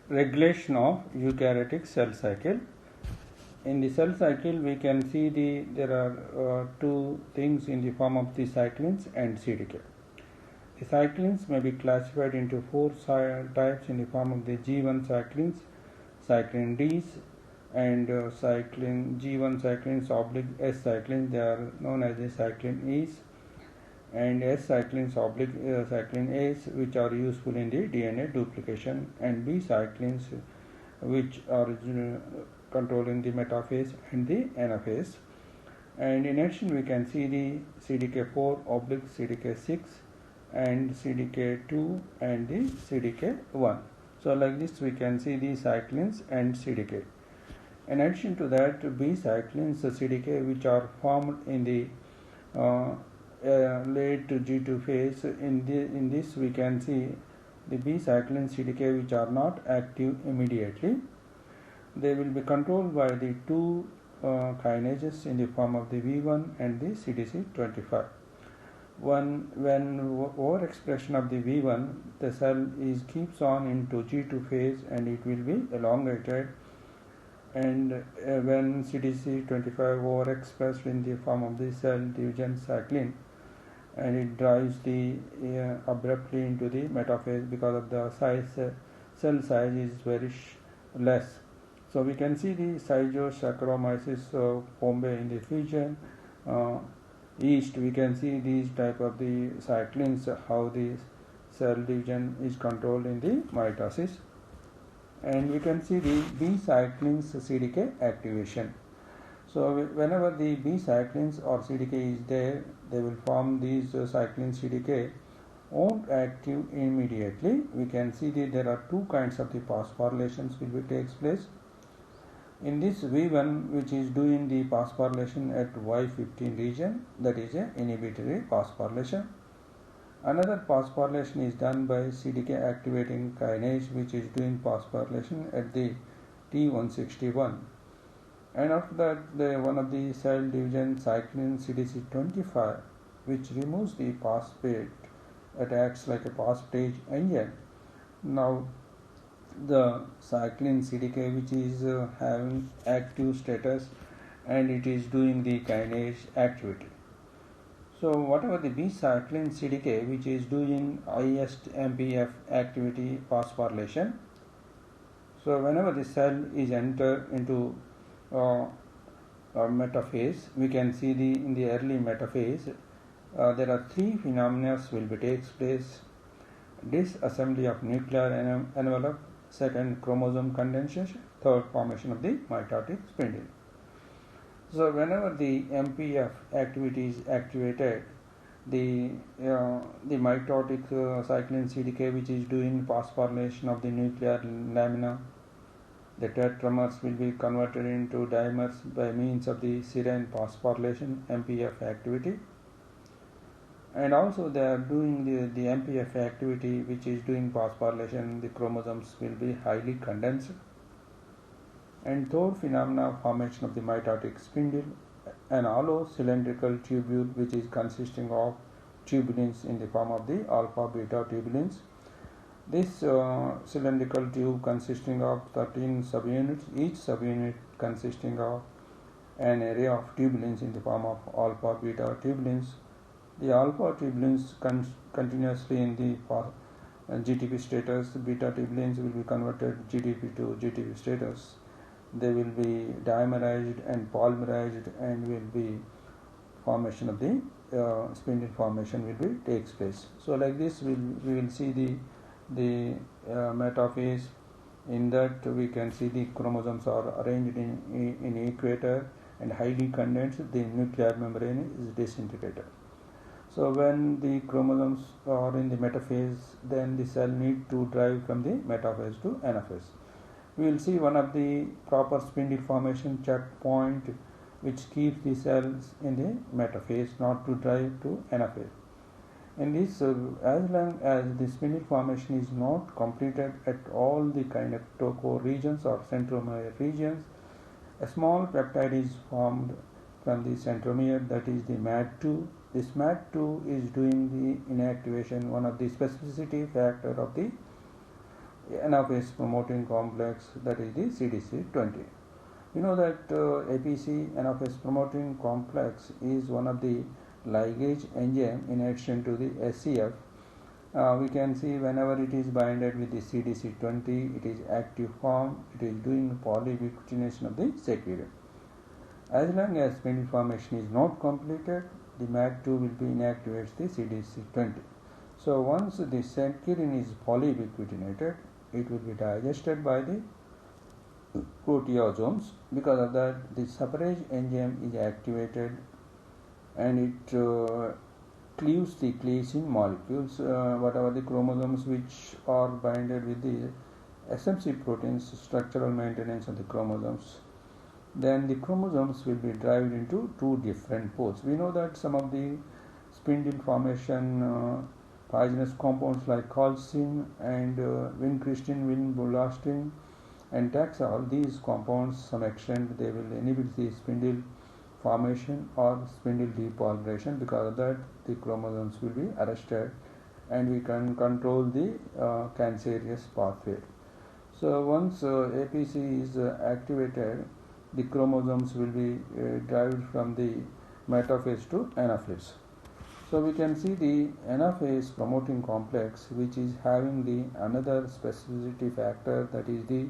regulation of eukaryotic cell cycle. In the cell cycle, we can see there are two things in the form of the cyclins and CDK. The cyclins may be classified into four types in the form of the G1 cyclins, cyclin Ds, and cyclin G1 cyclins oblique S cyclins. They are known as the cyclin E's, and S cyclins oblique cyclin A's, which are useful in the DNA duplication, and B cyclins, which are controlling the metaphase and the anaphase. And in addition, we can see the CDK4 oblique CDK6 and CDK2 and the CDK1. So like this we can see the cyclins and CDK. In addition to that, B cyclins, CDK, which are formed in the late G2 phase. In this we can see the B cyclin CDK, which are not active immediately. They will be controlled by the two kinases in the form of the V1 and the CDC25. When overexpression of the V1, the cell keeps on into G2 phase and it will be elongated, and when CDC25 overexpressed in the form of the cell division cyclin, and it drives the abruptly into the metaphase because of the cell size is very less. So we can see the Saccharomyces pombe in the region east. We can see these type of the cyclins, how the cell division is controlled in the mitosis, and we can see the B cyclins CDK activation. So whenever the B cyclins or CDK is there, they will form these cyclin CDK won't active immediately. We can see that there are two kinds of the phosphorylations will be takes place. In this V1, which is doing the phosphorylation at Y15 region, that is a inhibitory phosphorylation. Another phosphorylation is done by CDK activating kinase, which is doing phosphorylation at the T161. And after that, one of the cell division cyclin CDC25, which removes the phosphate, it acts like a phosphatase engine. Now the cyclin CDK, which is having active status, and it is doing the kinase activity. So whatever the B cyclin CDK, which is doing highest MPF activity phosphorylation, so whenever the cell is entered into metaphase, we can see in the early metaphase there are three phenomena will be takes place: disassembly of nuclear envelope, second chromosome condensation, third formation of the mitotic spindle. So whenever the MPF activity is activated, the mitotic cyclin CDK, which is doing phosphorylation of the nuclear lamina, the tetramers will be converted into dimers by means of the serine phosphorylation MPF activity. And also they are doing the MPF activity, which is doing phosphorylation. The chromosomes will be highly condensed. And third phenomena, formation of the mitotic spindle, an hollow cylindrical tubule which is consisting of tubulins in the form of the alpha beta tubulins. This cylindrical tube consisting of 13 subunits, each subunit consisting of an array of tubulins in the form of alpha beta tubulins. The alpha tubulins continuously in the GTP status, beta tubulins will be converted GTP to GTP status. They will be dimerized and polymerized, and will be formation of the spindle formation will be takes place. So like this we will see the metaphase. In that we can see the chromosomes are arranged in equator and highly condensed. The nuclear membrane is disintegrated. So when the chromosomes are in the metaphase, then the cell need to drive from the metaphase to anaphase. We will see one of the proper spindle formation checkpoint which keeps the cells in the metaphase, not to drive to anaphase. In this, as long as the spindle formation is not completed at all the kinetochore regions or centromere regions, a small peptide is formed from the centromere, that is the MAD2. This MAD2 is doing the inactivation, one of the specificity factor of the anaphase promoting complex, that is the CDC20. We know that APC, anaphase promoting complex, is one of the ligase enzyme in addition to the SCF. We can see whenever it is binded with the CDC20, it is active form, it is doing polyubiquitination of the sequence. As long as spindle formation is not completed, the MAC2 will be inactivates the CDC20. So once the sequence is polyubiquitinated, it will be digested by the proteasomes. Because of that, the separase enzyme is activated and it cleaves the glycine molecules, whatever the chromosomes which are binded with the SMC proteins, structural maintenance of the chromosomes. Then the chromosomes will be divided into two different poles. We know that some of the spindle formation pyrogenous compounds like calcine and vincristine, vinblastine and taxol, these compounds, some extent they will inhibit the spindle formation or spindle depolarization. Because of that, the chromosomes will be arrested and we can control the cancerous pathway. So once APC is activated, the chromosomes will be derived from the metaphase to anaphase. So we can see the anaphase promoting complex, which is having the another specificity factor, that is the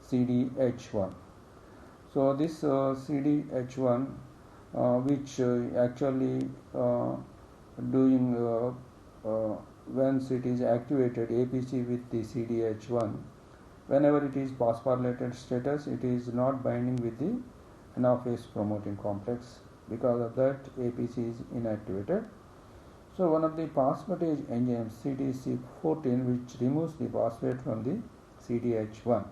CDH1. So this CDH1 which actually doing once it is activated APC with the CDH1, whenever it is phosphorylated status, it is not binding with the anaphase promoting complex. Because of that, APC is inactivated. So one of the phosphatase enzymes, CDC14, which removes the phosphate from the CDH1.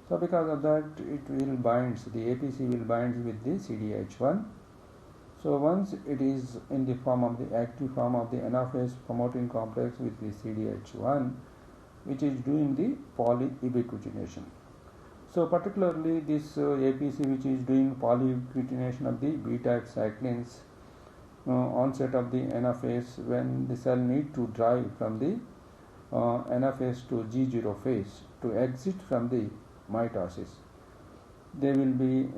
So because of that, it will binds, the APC will bind with the CDH1. So once it is in the form of the active form of the anaphase promoting complex with the CDH1, which is doing the polyubiquitination. So particularly this APC, which is doing polyubiquitination of the B-type cyclins, onset of the anaphase, when the cell need to drive from the anaphase to G0 phase to exit from the mitosis, they will be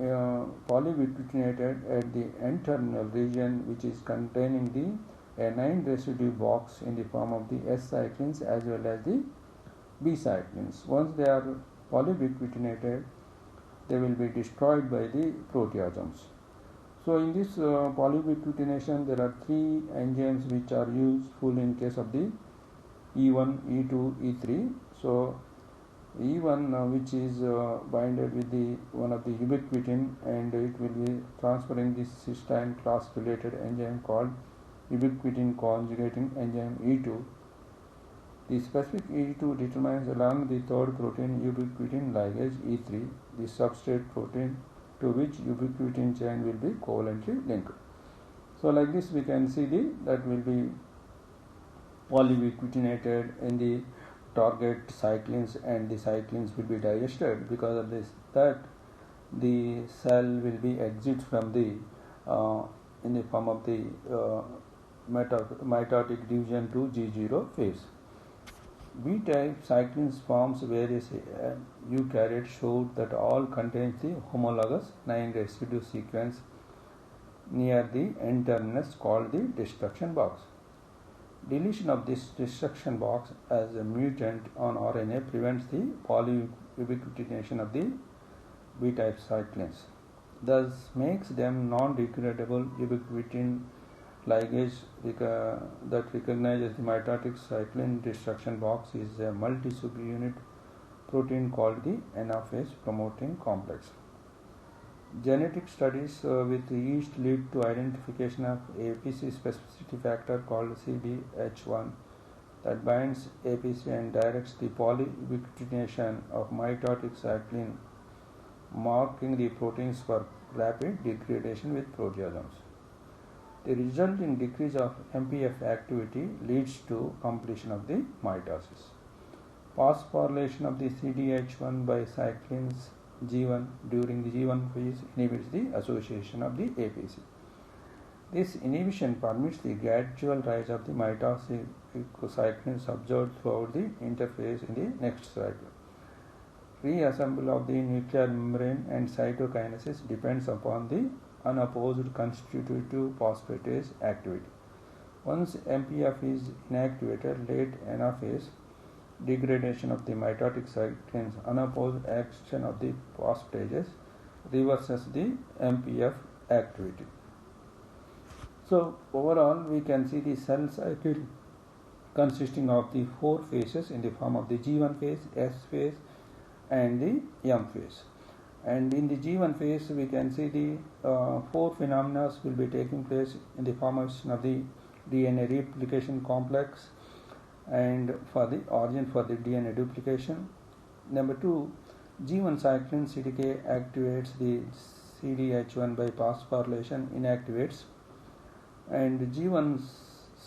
polyubiquitinated at the N-terminal region, which is containing the A9 residue box in the form of the S cyclins as well as the B cyclins. Once they are polyubiquitinated, they will be destroyed by the proteasomes. So in this polyubiquitination, there are three enzymes which are useful in case of the E1, E2, E3. So E1 which is binded with the one of the ubiquitin, and it will be transferring this cysteine class related enzyme called ubiquitin conjugating enzyme E2. The specific E2 determines along the third protein ubiquitin ligase E3, the substrate protein to which ubiquitin chain will be covalently linked. So like this we can see that will be polyubiquitinated in the target cyclins, and the cyclins will be digested. Because of this, that the cell will be exit from the in the form of the mitotic division to G0 phase. B-type cyclins forms various eukaryotes showed that all contains the homologous 9 residue sequence near the N-terminus called the destruction box. Deletion of this destruction box as a mutant on RNA prevents the polyubiquitination of the B-type cyclins, thus makes them non-degradable ubiquitin ligase that recognizes the mitotic cyclin destruction box is a multi-subunit protein called the anaphase promoting complex. Genetic studies with yeast lead to identification of APC specificity factor called CDH1 that binds APC and directs the polyubiquitination of mitotic cyclin, marking the proteins for rapid degradation with proteasomes. The resulting decrease of MPF activity leads to completion of the mitosis. Phosphorylation of the CDH1 by cyclins G1 during the G1 phase inhibits the association of the APC. This inhibition permits the gradual rise of the mitosis cyclins observed throughout the interphase in the next cycle. Reassembly of the nuclear membrane and cytokinesis depends upon the unopposed constitutive phosphatase activity. Once MPF is inactivated, late anaphase degradation of the mitotic cyclins, unopposed action of the phosphatases reverses the MPF activity. So overall, we can see the cell cycle consisting of the 4 phases in the form of the G1 phase, S phase, and the M phase. And in the G1 phase, we can see the 4 phenomena will be taking place in the formation of the DNA replication complex and for the origin for the DNA duplication. Number 2, G1 cyclin CDK activates the CDH1 by phosphorylation inactivates, and G1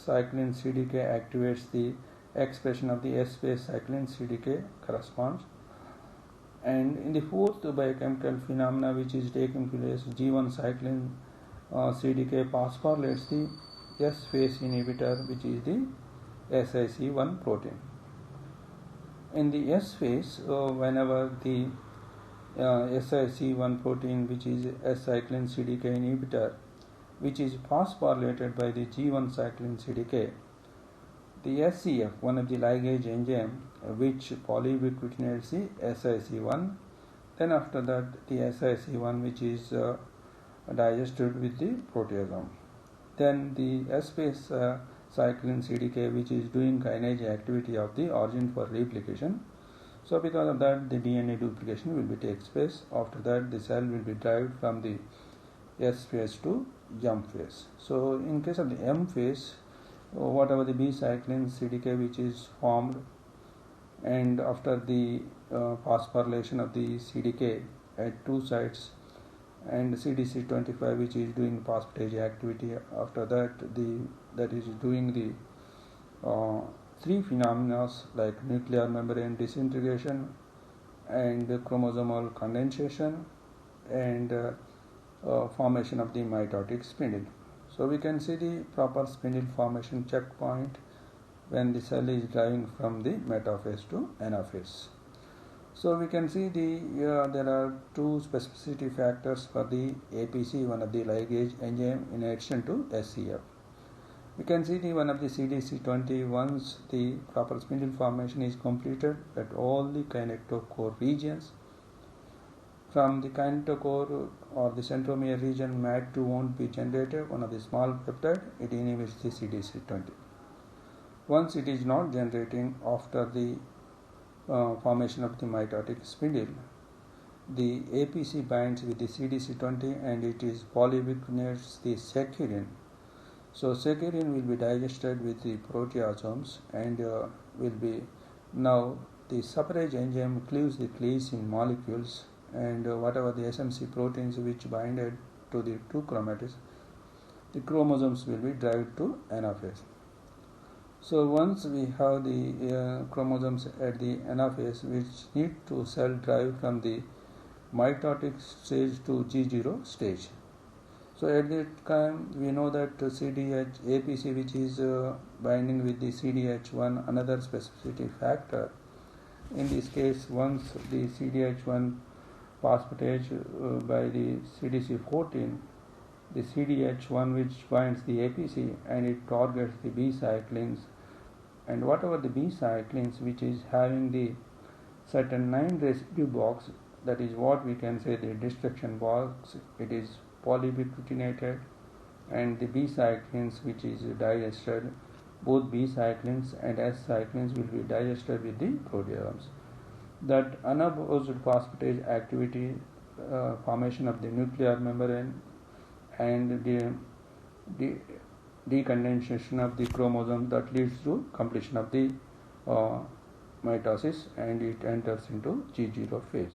cyclin CDK activates the expression of the S phase cyclin CDK corresponds. And in the 4th biochemical phenomena which is taking place, G1 cyclin CDK phosphorylates the S phase inhibitor which is the SIC1 protein. In the S phase, whenever the SIC1 protein which is S-cyclin CDK inhibitor which is phosphorylated by the G1 cyclin CDK, the SCF, one of the ligase enzyme which polyubiquitinates the SIC1, then after that the SIC1 which is digested with the proteasome. Then the S phase cyclin CDK which is doing kinase activity of the origin for replication. So because of that, the DNA duplication will be takes place. After that, the cell will be derived from the S phase to M phase. So in case of the M phase, whatever the B cyclin CDK which is formed, and after the phosphorylation of the CDK at 2 sites, and CDC25 which is doing phosphatase activity, after that that is doing the 3 phenomena like nuclear membrane disintegration and chromosomal condensation and formation of the mitotic spindle. So we can see the proper spindle formation checkpoint when the cell is driving from the metaphase to anaphase. So we can see there are 2 specificity factors for the APC, one of the ligase enzyme, in addition to SCF. We can see one of the CDC20, once the proper spindle formation is completed at all the kinetochore regions. From the kinetochore or the centromere region, MAT2 won't be generated, one of the small peptide, it inhibits the CDC20. Once it is not generating after the formation of the mitotic spindle, the APC binds with the CDC20 and it is polyubiquitinates the securin. So securin will be digested with the proteasomes and will be now the separase enzyme cleaves the glycine molecules, and whatever the SMC proteins which binded to the 2 chromatids, the chromosomes will be derived to anaphase. So once we have the chromosomes at the anaphase which need to cell drive from the mitotic stage to G0 stage. So at that time we know that APC which is binding with the CDH1, another specificity factor. In this case, once the CDH1 phosphatase by the CDC14, the CDH1 which binds the APC and it targets the B cyclins, and whatever the B cyclins which is having the certain 9 residue box, that is what we can say the destruction box, it is polyubiquitinated, and the B cyclins which is digested, both B cyclins and S cyclins will be digested with the proteasomes. That unopposed phosphatase activity, formation of the nuclear membrane and the decondensation of the chromosome, that leads to completion of the mitosis and it enters into G0 phase.